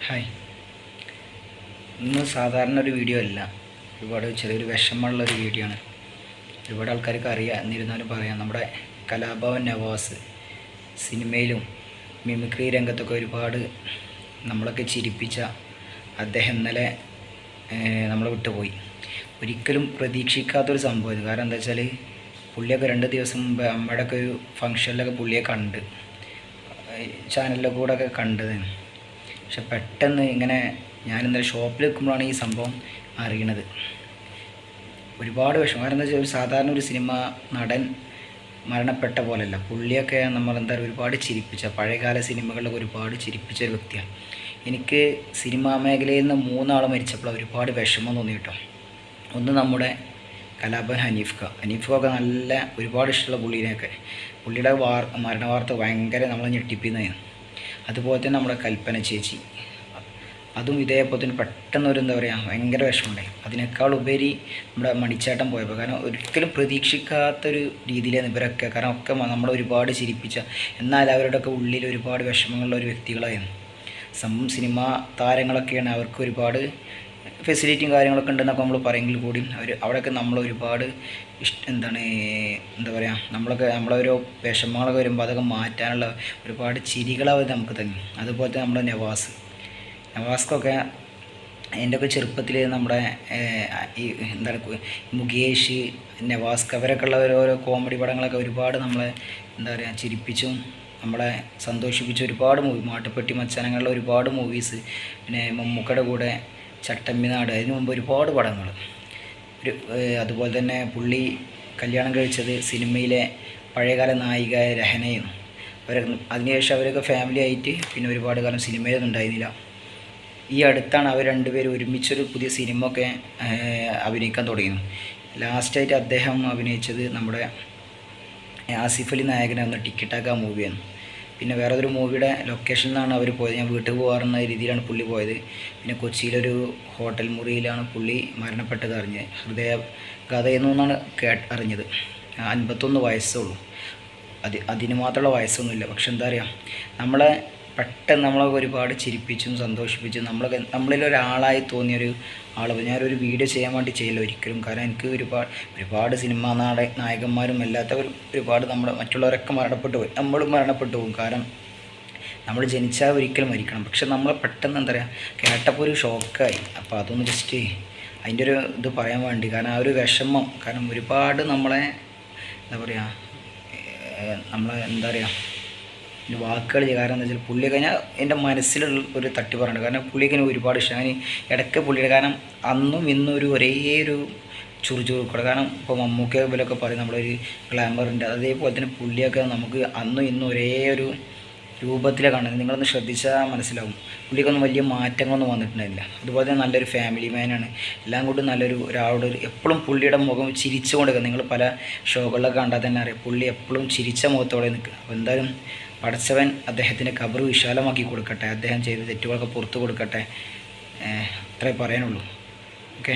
Hi. ഇന്ന് സാധാരണ ഒരു വീഡിയോ അല്ല, ഒരുപാട് ചെറിയൊരു വിഷമമുള്ളൊരു വീഡിയോ ആണ്. ഒരുപാട് ആൾക്കാർക്ക് അറിയാം, എന്നിരുന്നാലും പറയാം. നമ്മുടെ കലാഭവൻ നവാസ് സിനിമയിലും മിമിക്രി രംഗത്തൊക്കെ ഒരുപാട് നമ്മളൊക്കെ ചിരിപ്പിച്ച അദ്ദേഹം ഇന്നലെ നമ്മളെ വിട്ടുപോയി. ഒരിക്കലും പ്രതീക്ഷിക്കാത്തൊരു സംഭവം. കാരണം എന്താ വെച്ചാൽ പുള്ളിയൊക്കെ 2 ദിവസം മുമ്പ് അമ്മയുടെയൊക്കെ ഒരു ഫംഗ്ഷനിലൊക്കെ പുള്ളിയെ കണ്ട്, ചാനലിലെ കൂടെ ഒക്കെ കണ്ടതാണ്. പക്ഷെ പെട്ടെന്ന് ഇങ്ങനെ ഞാനിന്നലെ ഷോപ്പിൽ നിൽക്കുമ്പോഴാണ് ഈ സംഭവം അറിയണത്. ഒരുപാട് വിഷമം. കാരണം എന്താ വെച്ചാൽ ഒരു സാധാരണ ഒരു സിനിമ നടൻ മരണപ്പെട്ട പോലെയല്ല. പുള്ളിയൊക്കെ നമ്മളെന്താ ഒരുപാട് ചിരിപ്പിച്ച, പഴയകാല സിനിമകളിലൊക്കെ ഒരുപാട് ചിരിപ്പിച്ച ഒരു വ്യക്തിയാണ്. എനിക്ക് സിനിമാ മേഖലയിൽ നിന്ന് 3 ആൾ മരിച്ചപ്പോൾ ഒരുപാട് വിഷമം തോന്നി കേട്ടോ. ഒന്ന് നമ്മുടെ കലാഭവൻ ഹനീഫ്ക്ക് നല്ല ഒരുപാട് ഇഷ്ടമുള്ള പുള്ളിയുടെ മരണ വാർത്ത ഭയങ്കര നമ്മളെ ഞെട്ടിപ്പിക്കുന്നതാണ്. അതുപോലെ തന്നെ നമ്മുടെ കൽപ്പന ചേച്ചി, അതും ഇതേപോലെ തന്നെ പെട്ടെന്നൊരു എന്താ പറയുക ഭയങ്കര വിഷമമുണ്ടായി. അതിനേക്കാൾ ഉപരി നമ്മുടെ മണിച്ചേട്ടൻ പോയപ്പോൾ, കാരണം ഒരിക്കലും പ്രതീക്ഷിക്കാത്തൊരു രീതിയിലാണ് ഇവരൊക്കെ. കാരണം ഒക്കെ നമ്മളെ ഒരുപാട് ചിരിപ്പിച്ച, എന്നാൽ അവരുടെയൊക്കെ ഉള്ളിൽ ഒരുപാട് വിഷമങ്ങളുള്ള ഒരു വ്യക്തികളായിരുന്നു. സിനിമാ താരങ്ങളൊക്കെയാണ്, അവർക്ക് ഒരുപാട് ഫെസിലിറ്റിയും കാര്യങ്ങളൊക്കെ ഉണ്ടെന്നൊക്കെ നമ്മൾ പറയുമെങ്കിൽ കൂടി അവിടെയൊക്കെ നമ്മൾ ഒരുപാട് എന്താ പറയുക, നമ്മളൊരു വിഷമങ്ങളൊക്കെ വരുമ്പോൾ അതൊക്കെ മാറ്റാനുള്ള ഒരുപാട് ചിരികൾ അവർ നമുക്ക് തന്നു. അതുപോലെ തന്നെ നമ്മുടെ നവാസ്കൊക്കെ എൻ്റെയൊക്കെ ചെറുപ്പത്തിൽ നമ്മുടെ ഈ മുകേഷ്, നവാസ്ക് അവരൊക്കെ ഉള്ള ഓരോ കോമഡി പടങ്ങളൊക്കെ ഒരുപാട് നമ്മളെ എന്താ പറയുക ചിരിപ്പിച്ചും നമ്മളെ സന്തോഷിപ്പിച്ച ഒരുപാട് മാട്ടുപ്പെട്ടി മച്ചാനങ്ങളുടെ ഒരുപാട് മൂവീസ്, പിന്നെ മമ്മൂക്കയുടെ കൂടെ ചട്ടമ്പിനാട്, അതിനു മുമ്പ് ഒരുപാട് പടങ്ങൾ. അതുപോലെ തന്നെ പുള്ളി കല്യാണം കഴിച്ചത് സിനിമയിലെ പഴയകാല നായികയായ രഹനയും. അതിനുശേഷം അവരൊക്കെ ഫാമിലി ആയിട്ട് പിന്നെ ഒരുപാട് കാലം സിനിമയിലൊന്നും ഉണ്ടായിരുന്നില്ല. ഈ അടുത്താണ് അവർ രണ്ടുപേരും ഒരുമിച്ചൊരു പുതിയ സിനിമ ഒക്കെ അഭിനയിക്കാൻ തുടങ്ങിയത്. ലാസ്റ്റായിട്ട് അദ്ദേഹം അഭിനയിച്ചത് നമ്മുടെ ആസിഫ് അലി നായകനാകുന്ന ടിക്കറ്റാക്ക മൂവിയാണ്. പിന്നെ വേറൊരു മൂവിയുടെ ലൊക്കേഷനിൽ നിന്നാണ് അവർ പോയത്. ഞാൻ വീട്ടിൽ പോകാറുന്ന രീതിയിലാണ് പുള്ളി പോയത്. പിന്നെ കൊച്ചിയിലൊരു ഹോട്ടൽ മുറിയിലാണ് പുള്ളി മരണപ്പെട്ടത് അറിഞ്ഞത്. ഹൃദയാഘാതമെന്നാണ് അറിഞ്ഞത്. 51 വയസ്സേ ഉള്ളൂ. അതിന് മാത്രമുള്ള വയസ്സൊന്നുമില്ല. പക്ഷെ എന്താ പറയുക, നമ്മളെ പെട്ടെന്ന് നമ്മളൊക്കെ ഒരുപാട് ചിരിപ്പിച്ചും സന്തോഷിപ്പിച്ചും നമ്മളിലൊരാളായി തോന്നിയൊരു ആൾ. ഞാനൊരു വീഡിയോ ചെയ്യാൻ വേണ്ടി ചെയ്യില്ല ഒരിക്കലും. കാരണം എനിക്ക് ഒരുപാട് സിനിമാ നായകന്മാരും അല്ലാത്തവരും ഒരുപാട് മറ്റുള്ളവരൊക്കെ മരണപ്പെട്ടു പോയി, നമ്മളും മരണപ്പെട്ടു പോകും. കാരണം നമ്മൾ ജനിച്ചാൽ ഒരിക്കലും മരിക്കണം. പക്ഷെ നമ്മളെ പെട്ടെന്ന് എന്താ പറയുക കേട്ടപ്പോൾ ഒരു ഷോക്കായി. അപ്പോൾ അതൊന്ന് ജസ്റ്റ് അതിൻ്റെ ഒരു ഇത് പറയാൻ വേണ്ടി. കാരണം ആ ഒരു വിഷമം, കാരണം ഒരുപാട് നമ്മളെ എന്താ പറയുക എന്താ പറയുക വാക്കുകൾ. കാരണം എന്താ വെച്ചാൽ പുള്ളിയൊക്കെ എൻ്റെ മനസ്സിലുള്ള ഒരു തട്ടി പറയുന്നുണ്ട്. കാരണം പുള്ളിയൊക്കെ എനിക്ക് ഒരുപാട് ഇഷ്ടം. ഞാൻ ഇടയ്ക്ക് പുള്ളിയുടെ കാരണം അന്നും ഇന്നും ഒരേ ഒരു ചുറുചുറുക്കൂടെ. കാരണം ഇപ്പോൾ മമ്മൂക്ക പോലൊക്കെ പറയും നമ്മളൊരു ഗ്ലാമറുണ്ട്, അതേപോലെ തന്നെ പുള്ളിയൊക്കെ നമുക്ക് അന്നും ഇന്നും ഒരേ ഒരു രൂപത്തിലാണ് കാണുന്നത്. നിങ്ങളൊന്ന് ശ്രദ്ധിച്ചാൽ മനസ്സിലാവും. പുള്ളിക്കൊന്നും വലിയ മാറ്റങ്ങളൊന്നും വന്നിട്ടുണ്ടായില്ല. അതുപോലെ തന്നെ നല്ലൊരു ഫാമിലി മാനാണ്. എല്ലാം കൊണ്ടും ഒരാളോട് എപ്പോഴും പുള്ളിയുടെ മുഖം ചിരിച്ചു കൊടുക്കുക. നിങ്ങൾ പല ഷോകളിലൊക്കെ കണ്ടാൽ തന്നെ അറിയാം, പുള്ളി എപ്പോഴും ചിരിച്ച മുഖത്തോടെ നിൽക്കുക. അപ്പോൾ എന്തായാലും പടച്ചവൻ അദ്ദേഹത്തിൻ്റെ ഖബർ വിശാലമാക്കി കൊടുക്കട്ടെ. അദ്ദേഹം ചെയ്ത തെറ്റുകളൊക്കെ പുറത്തു കൊടുക്കട്ടെ. അത്രേ പറയാനുള്ളൂ. ഓക്കെ.